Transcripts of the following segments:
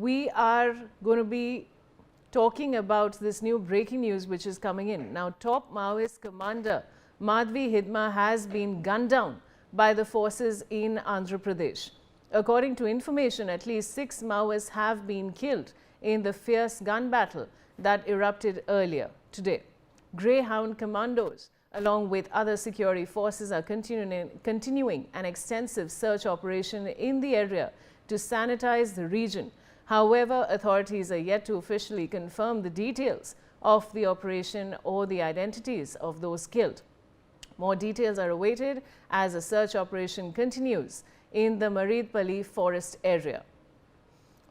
We are going to be talking about this new breaking news which is coming in. Now, top Maoist commander Madhvi Hidma has been gunned down by the forces in Andhra Pradesh. According to information, at least 6 Maoists have been killed in the fierce gun battle that erupted earlier today. Greyhound commandos, along with other security forces, are continuing an extensive search operation in the area to sanitize the region. However, authorities are yet to officially confirm the details of the operation or the identities of those killed. More details are awaited as a search operation continues in the Maridpalli forest area.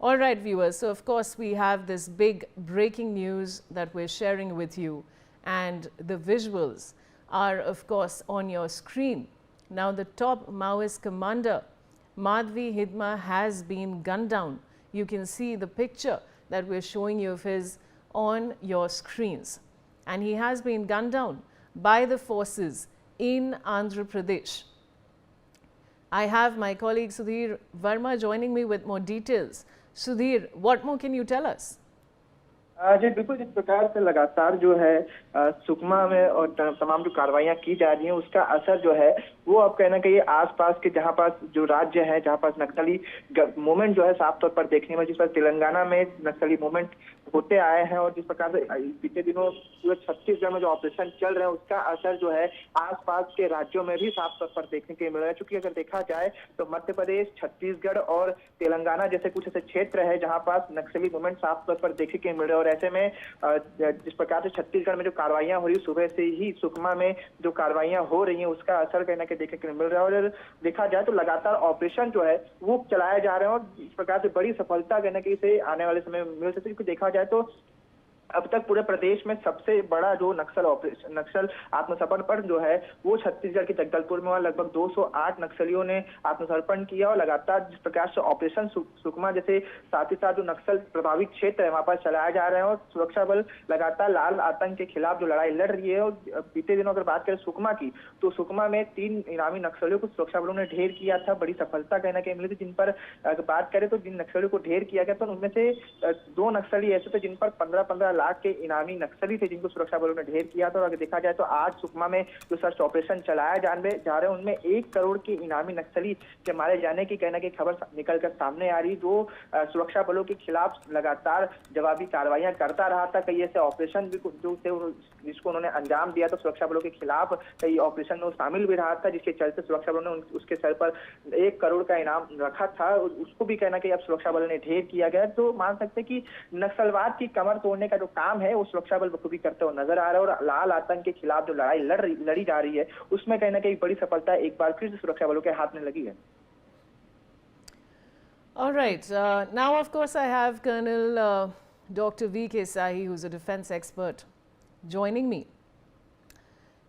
All right, viewers, so of course we have this big breaking news that we're sharing with you, and the visuals are of course on your screen. Now, the top Maoist commander Madhvi Hidma has been gunned down. You can see the picture that we're showing you of his on your screens. And he has been gunned down by the forces in Andhra Pradesh. I have my colleague Sudhir Verma joining me with more details. Sudhir, what more can you tell us? जी बिल्कुल, जिस प्रकार से लगातार जो है सुकमा में और तमाम जो कार्रवाइयां की जा रही हैं, उसका असर जो है वो अब कहना कहिए आसपास के जहां पास जो राज्य है, जहां पास नक्सली मूवमेंट जो है साफ तौर पर देखने में, जिस पर तेलंगाना में नक्सली मूवमेंट होते आए हैं और जिस प्रकार से बीते दिनों पूरे छत्तीसगढ़ में जो ऑपरेशन चल रहे हैं, उसका असर जो है आसपास के राज्यों में भी साफ तौर पर देखने के लिए मिल रहा है। चूंकि अगर देखा जाए तो मध्य प्रदेश, छत्तीसगढ़ और तेलंगाना जैसे कुछ ऐसे क्षेत्र है जहां पास नक्सली मूवमेंट साफ तौर पर देखने के मिल रहे हैं, और ऐसे में जिस प्रकार से छत्तीसगढ़ में जो कार्रवाइयां हो रही, सुबह से ही सुकमा में जो कार्रवाइयां हो रही हैं, उसका असर कहना के देखने को मिल रहा है। और देखा जाए तो लगातार ऑपरेशन जो है वो चलाए जा रहे हैं और इस प्रकार से बड़ी सफलता कहना कि इसे आने वाले समय में मिल सकती है। क्योंकि देखा जाए तो अब तक पूरे प्रदेश में सबसे बड़ा जो नक्सल आत्मसमर्पण जो है वो छत्तीसगढ़ के जगदलपुर में हुआ। लगभग 208 नक्सलियों ने आत्मसमर्पण किया और लगातार जिस प्रकार से ऑपरेशन सुकमा जैसे साथ ही साथ जो नक्सल प्रभावित क्षेत्र है वहां पर चलाए जा रहे हैं और सुरक्षा बल लगातार लाल आतंक के खिलाफ जो लड़ाई लड़ रही है। और बीते दिनों अगर बात करें सुकमा की, तो सुकमा में 3 इनामी नक्सलियों को सुरक्षा बलों ने ढेर किया था। बड़ी सफलता कहना के मिली थी। जिन पर अगर बात करें तो जिन नक्सलियों को ढेर किया गया तो उनमें से 2 नक्सली ऐसे थे जिन पर 15-15 लाख के इनामी नक्सली थे जिनको सुरक्षा बलों ने ढेर किया था। और अगर देखा जाए तो आज सुकमा में जो सर्च ऑपरेशन चलाया जा रहे हैं उनमें 1 करोड़ के इनामी नक्सली के मारे जाने की कहना की खबर निकलकर सामने आ रही, जो सुरक्षा बलों के खिलाफ लगातार जवाबी कार्रवाइयां करता रहा था। कई ऐसे ऑपरेशन भी जो थे जिसको उन्होंने अंजाम दिया, तो सुरक्षा बलों के खिलाफ कई ऑपरेशन में शामिल भी रहा था, जिसके चलते सुरक्षा बलों ने उसके सर पर 1 करोड़ का इनाम रखा था। उसको भी कहना कि अब सुरक्षा बलों ने ढेर किया गया। तो मान सकते कि नक्सलवाद की कमर तोड़ने का जो काम है वो सुरक्षा बल बखूबी करते हुए नजर आ रहा है। और लाल आतंक के खिलाफ जो लड़ाई लड़ी जा रही है उसमें कहीं ना कहीं बड़ी सफलता एक बार फिर से सुरक्षा बलों के हाथ में लगी है। All right. Now, of course, I have Colonel Dr. V.K. Sahi, who's a defense expert, joining me.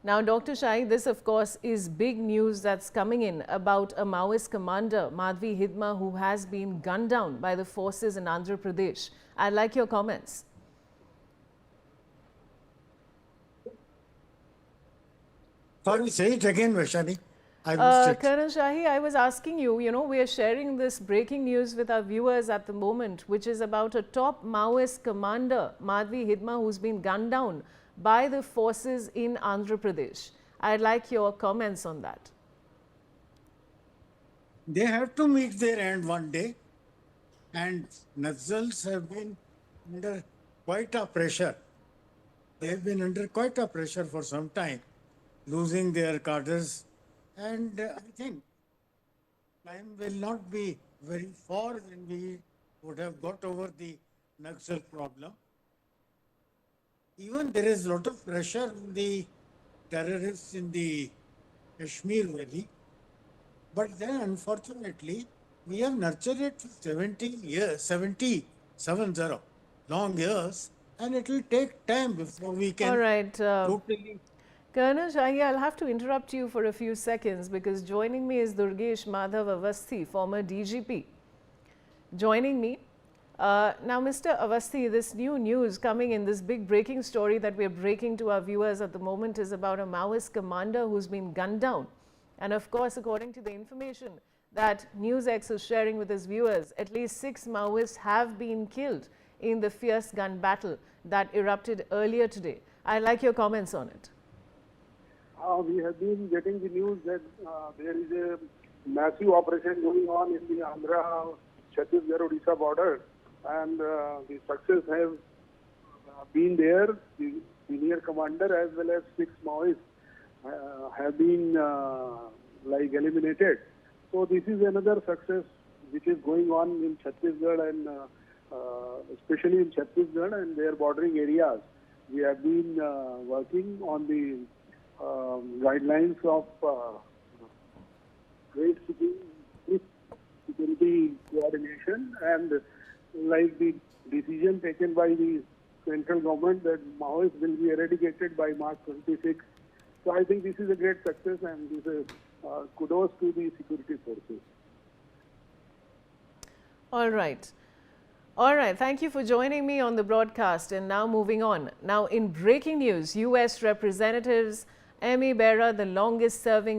Now, Dr. Shahi, this of course is big news that's coming in about a Maoist commander, Madhvi Hidma, who has been gunned down by the forces in Andhra Pradesh. I'd like your comments. Sorry, say it again, Vaishali. Colonel Shahi, I was asking you, we are sharing this breaking news with our viewers at the moment, which is about a top Maoist commander, Madhvi Hidma, who's been gunned down by the forces in Andhra Pradesh. I'd like your comments on that. They have to meet their end one day, and Naxals have been under quite a pressure. They have been under quite a pressure for some time, losing their cadres, and I think time will not be very far when we would have got over the Naxal problem. Even there is a lot of pressure on the terrorists in the Kashmir Valley, but then unfortunately we have nurtured it for 77 long years, and it will take time before we can totally. Colonel Shahi, I'll have to interrupt you for a few seconds because joining me is Durgesh Madhav Avasthi, former DGP. Joining me. Now, Mr. Avasthi, this new news coming in, this big breaking story that we are breaking to our viewers at the moment is about a Maoist commander who's been gunned down. And of course, according to the information that NewsX is sharing with its viewers. At least 6 Maoists have been killed in the fierce gun battle that erupted earlier today. I'd like your comments on it. We have been getting the news that there is a massive operation going on in the Andhra, Chhattisgarh, Odisha border, and the success have been there. The senior commander as well as 6 Maoists have been eliminated. So this is another success which is going on in Chhattisgarh and especially in Chhattisgarh and their bordering areas. We have been working on the guidelines of great security coordination, and like the decision taken by the central government that Maoists will be eradicated by March 26. So I think this is a great success, and this is kudos to the security forces. All right. All right. Thank you for joining me on the broadcast. And now moving on. Now in breaking news, U.S. Representatives Amy Bera, the longest serving